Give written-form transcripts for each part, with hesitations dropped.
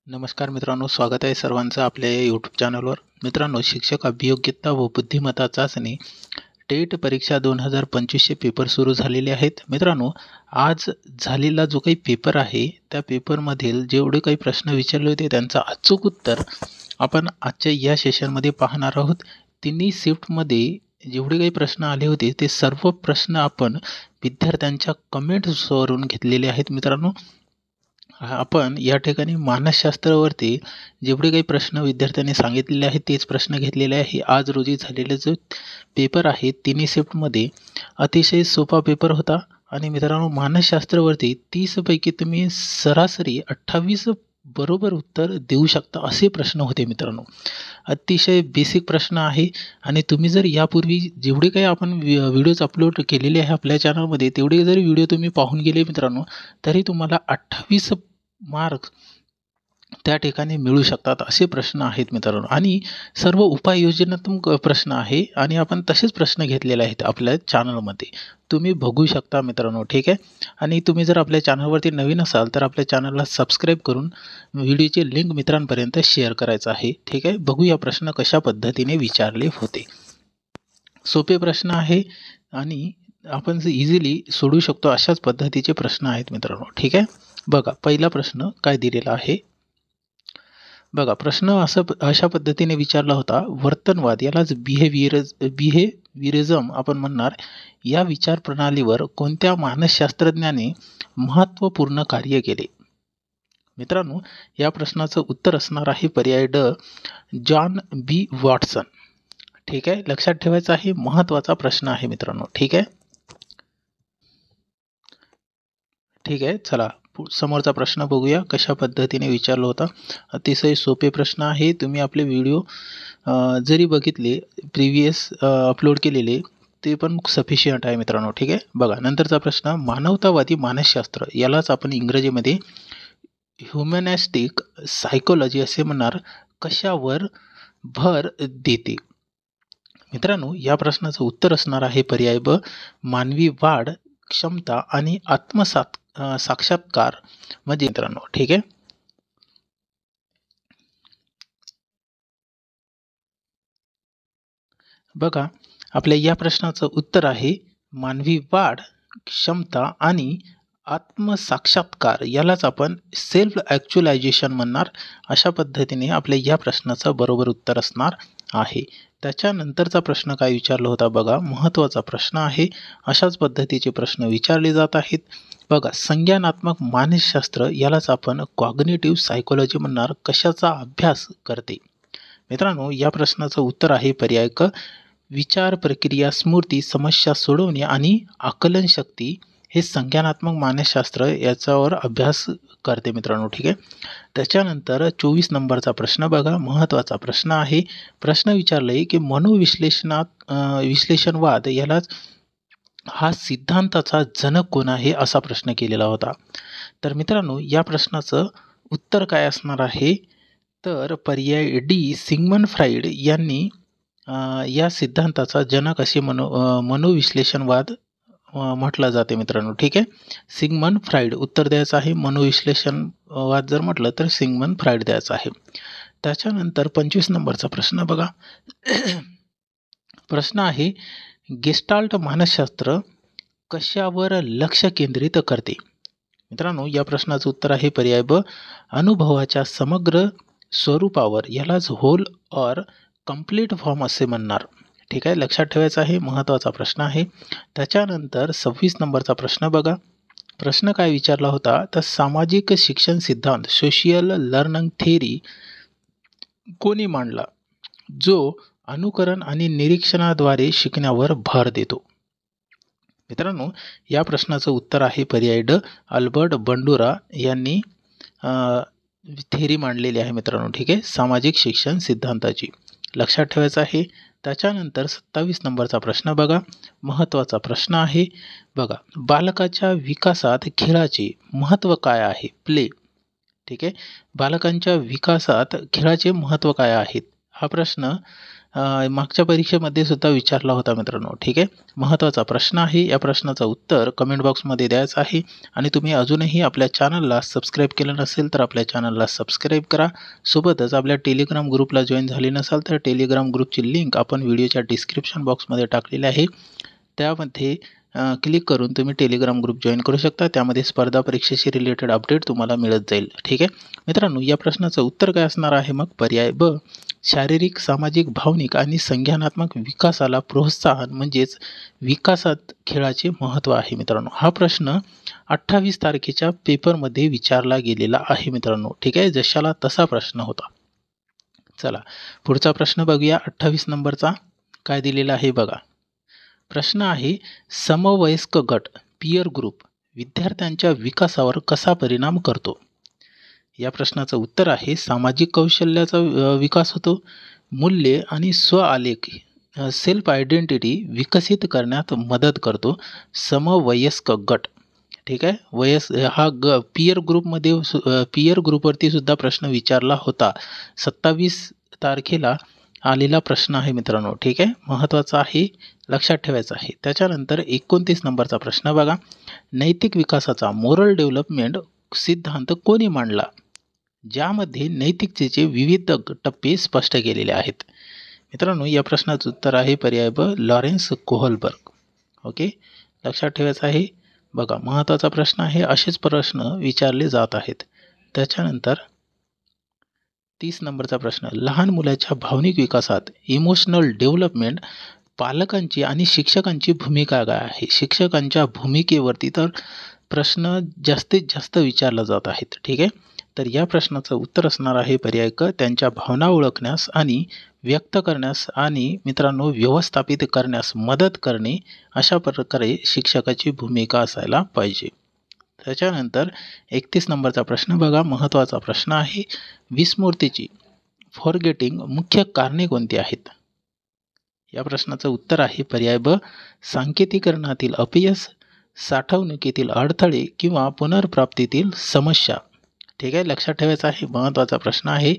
नमस्कार मित्रांनो, स्वागत आहे सर्वांचं आपल्या यूट्यूब चॅनलवर. मित्रांनो, शिक्षक अभियोग्यता व बुद्धिमत्ता चाचणी टेट परीक्षा 2025चे पेपर सुरू झालेले आहेत. मित्रांनो, आज झालेला जो काही पेपर आहे त्या पेपरमधील जेवढे काही प्रश्न विचारले होते त्यांचा अचूक उत्तर आपण आजच्या या सेशनमध्ये पाहणार आहोत. तिन्ही शिफ्टमध्ये जेवढे काही प्रश्न आले होते ते सर्व प्रश्न आपण विद्यार्थ्यांच्या कमेंट्सवरून घेतलेले आहेत. मित्रांनो, आपण या ठिकाणी मानसशास्त्रावरती जेवढे काही प्रश्न विद्यार्थ्यांनी सांगितलेले आहेत तेच प्रश्न घेतलेले आहे. आज रोजी झालेले जो पेपर आहे तिन्ही शिफ्टमध्ये अतिशय सोपा पेपर होता आणि मित्रांनो, मानसशास्त्रावरती 30 पैकी तुम्ही सरासरी 28 बरोबर उत्तर देऊ शकता असे प्रश्न होते. मित्रांनो, अतिशय बेसिक प्रश्न आहे आणि तुम्ही जर यापूर्वी जेवढे काही आपण व्हिडिओज अपलोड केलेले आहे आपल्या चॅनलमध्ये तेवढे जरी व्हिडिओ तुम्ही पाहून गेले मित्रांनो, तरी तुम्हाला 28 मार्क्स त्या ठिकाणी मिळू शकतात असे प्रश्न आहेत मित्रांनो. आणि सर्व उपाययोजनात्मक प्रश्न आहे आणि आपण तसेच प्रश्न घेतलेले आहेत आपल्या चॅनलमध्ये, तुम्ही बघू शकता मित्रांनो. ठीक आहे. आणि तुम्ही जर आपल्या चॅनलवरती नवीन असाल तर आपल्या चॅनलला सबस्क्राईब करून व्हिडिओची लिंक मित्रांपर्यंत शेअर करायचं आहे. ठीक आहे. बघूया प्रश्न कशा पद्धतीने विचारले होते. सोपे प्रश्न आहे आणि आपण इझिली सोडवू शकतो अशाच पद्धतीचे प्रश्न आहेत मित्रांनो. ठीक आहे. बघा, पहिला प्रश्न काय दिलेला आहे. बघा, प्रश्न अशा पद्धतीने विचारला होता. वर्तनवाद, यालाच बिहेवियरिझम आपण म्हणणार, या विचार प्रणालीवर कोणत्या मानसशास्त्रज्ञाने महत्त्वपूर्ण कार्य केले? मित्रांनो, या प्रश्नाचं उत्तर असणार आहे पर्याय ड, जॉन बी वॉटसन. ठीक आहे. लक्षात ठेवायचं आहे, महत्त्वाचा प्रश्न आहे मित्रांनो. ठीक आहे. ठीक आहे. चला समोरचा प्रश्न बघूया कशा पद्धतीने विचारला होता. अतिशय सोपे प्रश्न आहे. तुम्ही आपले व्हिडिओ जरी बघितले प्रिव्हियस अपलोड केलेले ते पण सफिशियंट आहे मित्रांनो. ठीक आहे. बघा, नंतरचा प्रश्न, मानवतावादी मानसशास्त्र, यालाच आपण इंग्रजीमध्ये ह्युमॅनिस्टिक सायकोलॉजी असे म्हणणार, कशावर भर देते? मित्रांनो, या प्रश्नाचं उत्तर असणार आहे पर्याय ब, मानवी वाढ, क्षमता आणि साक्षात्कार म्हणजे मित्रांनो. ठीक आहे. बघा, आपल्या या प्रश्नाचं उत्तर आहे मानवी वाढ, क्षमता आणि आत्मसाक्षात्कार, यालाच आपण सेल्फ ॲक्च्युलायझेशन म्हणणार. अशा पद्धतीने आपल्या या प्रश्नाचं बरोबर उत्तर असणार आहे. त्याच्यानंतरचा प्रश्न काय विचारला होता बघा, महत्त्वाचा प्रश्न आहे. अशाच पद्धतीचे प्रश्न विचारले जात आहेत. बघा, संज्ञानात्मक मानसशास्त्र, यालाच आपण कॉग्निटिव्ह सायकोलॉजी म्हणणार, कशाचा अभ्यास करते? मित्रांनो, या प्रश्नाचं उत्तर आहे पर्याय क, विचार प्रक्रिया, स्मृती, समस्या सोडवणे आणि आकलनशक्ती हे संज्ञानात्मक मानसशास्त्र याच्यावर अभ्यास करते मित्रांनो. ठीक आहे. त्याच्यानंतर 24 नंबरचा प्रश्न बघा, महत्त्वाचा प्रश्न आहे. प्रश्न विचारला आहे की विश्लेषणवाद, यालाच हा सिद्धांताचा जनक कोण आहे असा प्रश्न केलेला होता. तर मित्रांनो, या प्रश्नाचं उत्तर काय असणार आहे? तर पर्याय डी, सिग्मंड फ्राईड यांनी या सिद्धांताचा जनक असे मनोविश्लेषणवाद म्हटलं जाते मित्रांनो. ठीक आहे. सिग्मंड फ्राईड उत्तर द्यायचं आहे. मनोविश्लेषणवाद जर म्हटलं तर सिग्मंड फ्राईड द्यायचं आहे. त्याच्यानंतर 25 नंबरचा प्रश्न बघा. प्रश्न आहे, गेस्टाल्ट मानसशास्त्र कशावर लक्ष केंद्रित करते? मित्रांनो, या प्रश्नाचं उत्तर आहे पर्याय ब, अनुभवाच्या समग्र स्वरूपावर, यालाच होल ऑर कंप्लीट फॉर्म असे म्हणणार. ठीक आहे. लक्षात ठेवायचं आहे, महत्त्वाचा प्रश्न आहे. त्याच्यानंतर 26 नंबरचा प्रश्न बघा. प्रश्न काय विचारला होता, तर सामाजिक शिक्षण सिद्धांत, सोशियल लर्निंग थेअरी कोणी मांडला, जो अनुकरण आणि निरीक्षणाद्वारे शिकण्यावर भर देतो? मित्रांनो, या प्रश्नाचं उत्तर आहे पर्याय ड, अल्बर्ट बंडुरा यांनी थेअरी मांडलेली आहे मित्रांनो. ठीक आहे. सामाजिक शिक्षण सिद्धांताची. लक्षात ठेवायचं आहे. त्याच्यानंतर 27 नंबरचा प्रश्न बघा, महत्त्वाचा प्रश्न आहे. बघा, बालकाच्या विकासात खेळाचे महत्त्व काय आहे? प्ले. ठीक आहे. बालकांच्या विकासात खेळाचे महत्त्व काय आहेत? हा प्रश्न मागच्या परीक्षेमध्ये सुद्धा विचारला होता मित्रांनो. ठीक आहे, महत्त्वाचा प्रश्न आहे. या प्रश्नाचं उत्तर कमेंट बॉक्समध्ये द्यायचं आहे. आणि तुम्ही अजूनही आपल्या चॅनलला सबस्क्राईब केलं नसेल तर आपल्या चॅनलला सबस्क्राईब करा. सोबतच आपल्या टेलिग्राम ग्रुपला जॉईन झाले नसाल तर टेलिग्राम ग्रुपची लिंक आपण व्हिडिओच्या डिस्क्रिप्शन बॉक्समध्ये टाकलेली आहे. त्यामध्ये क्लिक करून तुम्ही टेलिग्राम ग्रुप जॉईन करू शकता. त्यामध्ये स्पर्धा परीक्षेशी रिलेटेड अपडेट तुम्हाला मिळत जाईल. ठीक आहे मित्रांनो, या प्रश्नाचं उत्तर काय असणार आहे मग? पर्याय ब, शारीरिक, सामाजिक, भावनिक आणि संज्ञानात्मक विकासाला प्रोत्साहन म्हणजेच विकासात खेळाचे महत्त्व आहे मित्रांनो. हा प्रश्न 28 तारखेच्या पेपरमध्ये विचारला गेलेला आहे मित्रांनो. ठीक आहे, जशाला तसा प्रश्न होता. चला पुढचा प्रश्न बघूया. 28 नंबरचा काय दिलेला आहे बघा. प्रश्न आहे, समवयस्क गट पीअर ग्रुप विद्यार्थ्यांच्या विकासावर कसा परिणाम करतो? या प्रश्नाचं उत्तर आहे, सामाजिक कौशल्याचा विकास होतो. मूल्ये आणि स्व आलेख सेल्फ आयडेंटिटी विकसित करण्यात मदत करतो समवयस्क गट. ठीक आहे, हा पीअर ग्रुपमध्ये पीअर ग्रुपवरती सुद्धा प्रश्न विचारला होता. 27 तारखेला आलेला प्रश्न आहे मित्रांनो. ठीक आहे, महत्त्वाचा आहे, लक्षात ठेवायचं आहे. त्याच्यानंतर 29 नंबरचा प्रश्न बघा. नैतिक विकासाचा मोरल डेव्हलपमेंट सिद्धांत कोणी मांडला? ज्यामध्ये नैतिकतेचे विविध टप्पे स्पष्ट केलेले आहेत. मित्रांनो, या प्रश्नाचं उत्तर आहे पर्याय ब, लॉरेन्स कोहलबर्ग. ओके, लक्षात ठेवायचं आहे. बघा, महत्त्वाचा प्रश्न आहे. असेच प्रश्न विचारले जात आहेत. त्याच्यानंतर 30 नंबरचा प्रश्न, लहान मुलाच्या भावनिक विकासात इमोशनल डेव्हलपमेंट पालकांची आणि शिक्षकांची भूमिका काय आहे? शिक्षकांच्या भूमिकेवरती तर प्रश्न जास्तीत जास्त विचारला जात आहेत. ठीक आहे, तर या प्रश्नाचं उत्तर असणार आहे पर्याय क, त्यांच्या भावना ओळखण्यास आणि व्यक्त करण्यास आणि मित्रांनो व्यवस्थापित करण्यास मदत करणे, अशा प्रकारे शिक्षकाची भूमिका असायला पाहिजे. त्याच्यानंतर 31 नंबरचा प्रश्न बघा. महत्त्वाचा प्रश्न आहे, विस्मृतीची फॉरगेटिंग मुख्य कारणे कोणती आहेत? या प्रश्नाचं उत्तर आहे पर्याय ब, सांकेतीकरणातील अपयश, साठवणुकीतील अडथळे किंवा पुनर्प्राप्तीतील समस्या. ठीक आहे, लक्षात ठेवायचं आहे. महत्त्वाचा प्रश्न आहे.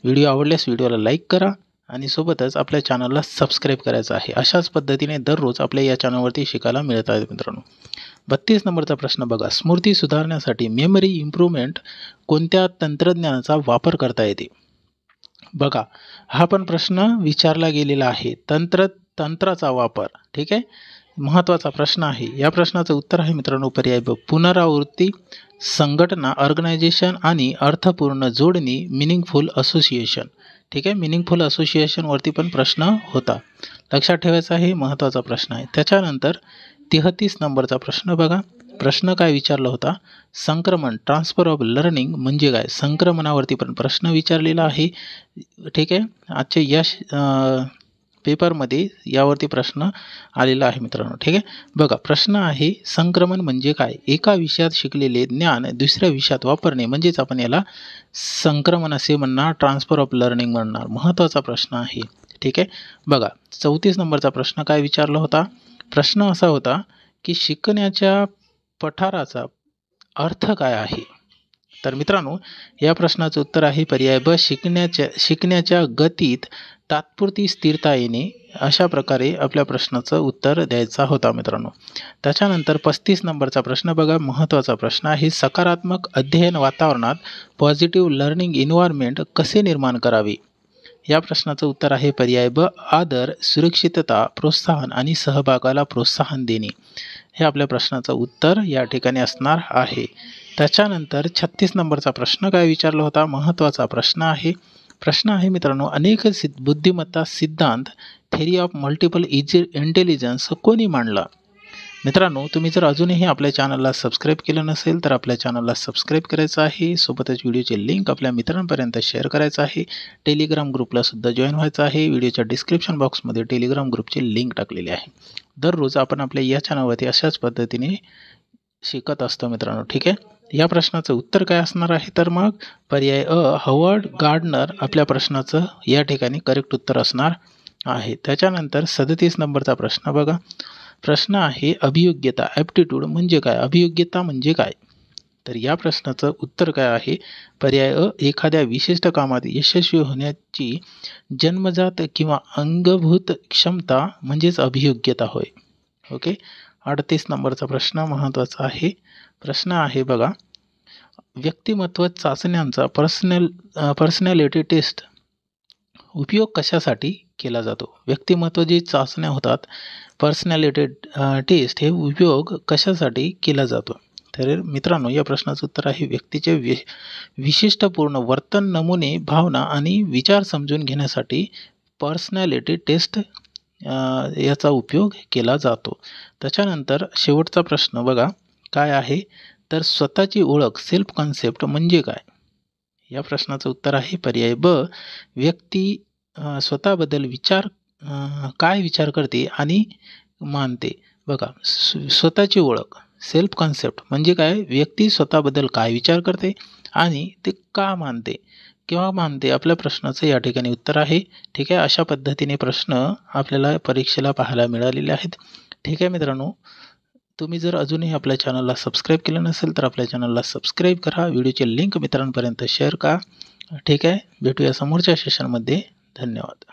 व्हिडिओ आवडल्यास व्हिडिओला लाईक करा आणि सोबतच आपल्या चॅनलला सबस्क्राईब करायचं आहे. अशाच पद्धतीने दररोज आपल्या या चॅनलवरती शिकायला मिळत आहे मित्रांनो. 32 नंबरचा प्रश्न बघा. स्मृती सुधारण्यासाठी मेमरी इम्प्रूव्हमेंट कोणत्या तंत्रज्ञानाचा वापर करता येते? बघा, हा पण प्रश्न विचारला गेलेला आहे. तंत्राचा वापर. ठीक आहे, महत्त्वाचा प्रश्न आहे. या प्रश्नाचं उत्तर आहे मित्रांनो पर्याय ब, पुनरावृत्ती, संघटना, ऑर्गनायझेशन आणि अर्थपूर्ण जोडणी, मिनिंगफुल असोसिएशन. ठीक आहे, मिनिंगफुल असोसिएशनवरती पण प्रश्न होता. लक्षात ठेवायचा आहे, महत्त्वाचा प्रश्न आहे. त्याच्यानंतर 33 नंबरचा प्रश्न बघा. प्रश्न काय विचारला होता? संक्रमण, ट्रान्सफर ऑफ लर्निंग म्हणजे काय? संक्रमणावरती पण प्रश्न विचारलेला आहे. ठीक आहे, आजच्या या पेपरमध्ये यावरती प्रश्न आलेला आहे मित्रांनो. ठीक आहे, बघा प्रश्न आहे, संक्रमण म्हणजे काय? एका विषयात शिकलेले ज्ञान दुसऱ्या विषयात वापरणे म्हणजेच आपण याला संक्रमण असे म्हणणार, ट्रान्सफर ऑफ लर्निंग म्हणणार. महत्त्वाचा प्रश्न आहे. ठीक आहे, बघा 34 नंबरचा प्रश्न काय विचारला होता? प्रश्न असा होता की शिकण्याच्या पठाराचा अर्थ काय आहे? तर मित्रांनो, या प्रश्नाचं उत्तर आहे पर्याय ब, शिकण्याच्या गतीत तात्पुरती स्थिरता येणे. अशा प्रकारे आपल्या प्रश्नाचं उत्तर द्यायचा होता मित्रांनो. त्याच्यानंतर 35 नंबरचा प्रश्न बघा. महत्त्वाचा प्रश्न आहे, सकारात्मक अध्ययन वातावरणात पॉझिटिव्ह लर्निंग एन्व्हायरमेंट कसे निर्माण करावे? या प्रश्नाचं उत्तर आहे पर्याय ब, आदर, सुरक्षितता, प्रोत्साहन आणि सहभागाला प्रोत्साहन देणे. हे आपल्या प्रश्नाचं उत्तर या ठिकाणी असणार आहे. त्याच्यानंतर 36 नंबरचा प्रश्न काय विचारला होता? महत्त्वाचा प्रश्न आहे मित्रांनो, अनेक बुद्धिमत्ता सिद्धांत, थेरी ऑफ मल्टिपल इंटेलिजन्स कोणी मांडला? मित्रांनो, तुम्ही जर अजूनही आपल्या चॅनलला सबस्क्राईब केलं नसेल तर आपल्या चॅनलला सबस्क्राईब करायचं आहे. सोबतच व्हिडिओची लिंक आपल्या मित्रांपर्यंत शेअर करायचं आहे. टेलिग्राम ग्रुपला सुद्धा जॉईन व्हायचं आहे. व्हिडिओच्या डिस्क्रिप्शन बॉक्समध्ये टेलिग्राम ग्रुपची लिंक टाकलेली आहे. दररोज आपण आपल्या या चॅनलवरती अशाच पद्धतीने शिकत असतो मित्रांनो. ठीक आहे, या प्रश्नाचं उत्तर काय असणार आहे? तर मग पर्याय अ, हॉवर्ड गार्डनर आपल्या प्रश्नाचं या ठिकाणी करेक्ट उत्तर असणार आहे. त्याच्यानंतर 37 नंबरचा प्रश्न बघा. प्रश्न आहे, अभियोग्यता, ॲप्टिट्यूड म्हणजे काय? अभियोग्यता म्हणजे काय? तर या प्रश्नाचं उत्तर काय आहे? पर्याय अ, एखाद्या विशिष्ट कामात यशस्वी होण्याची जन्मजात किंवा अंगभूत क्षमता म्हणजेच अभियोग्यता होय. ओके. 38 नंबरचा प्रश्न महत्त्वाचा आहे. प्रश्न आहे बघा, व्यक्तिमत्व चाचण्यांचा पर्सनॅलिटी टेस्ट उपयोग कशासाठी केला जातो? व्यक्तिमत्व जी चाचण्या होतात, पर्सनॅलिटी टेस्ट हे उपयोग कशासाठी केला जातो? तर मित्रांनो, या प्रश्नाचं उत्तर आहे व्यक्तीचे विशिष्टपूर्ण वर्तन नमुने, भावना आणि विचार समजून घेण्यासाठी पर्सनॅलिटी टेस्ट याचा उपयोग केला जातो. त्याच्यानंतर शेवटचा प्रश्न बघा काय आहे? तर स्वतःची ओळख सेल्फ कॉन्सेप्ट म्हणजे काय? या प्रश्नाचं उत्तर आहे पर्याय ब, व्यक्ती स्वतःबद्दल काय विचार करते आणि मानते. बघा, स्वतःची ओळख सेल्फ कॉन्सेप्ट म्हणजे काय? व्यक्ती स्वतःबद्दल काय विचार करते आणि ते का मानते किंवा मानते. आपल्या प्रश्नाचं या ठिकाणी उत्तर आहे. ठीक आहे, अशा पद्धतीने प्रश्न आपल्याला परीक्षेला पाहायला मिळालेले आहेत. ठीक आहे मित्रांनो, तुम्ही जर अजूनही आपल्या चॅनलला सबस्क्राईब केलं नसेल तर आपल्या चॅनलला सबस्क्राईब करा. व्हिडिओची लिंक मित्रांपर्यंत शेअर करा. ठीक आहे, भेटूया समोरच्या सेशनमध्ये. धन्यवाद.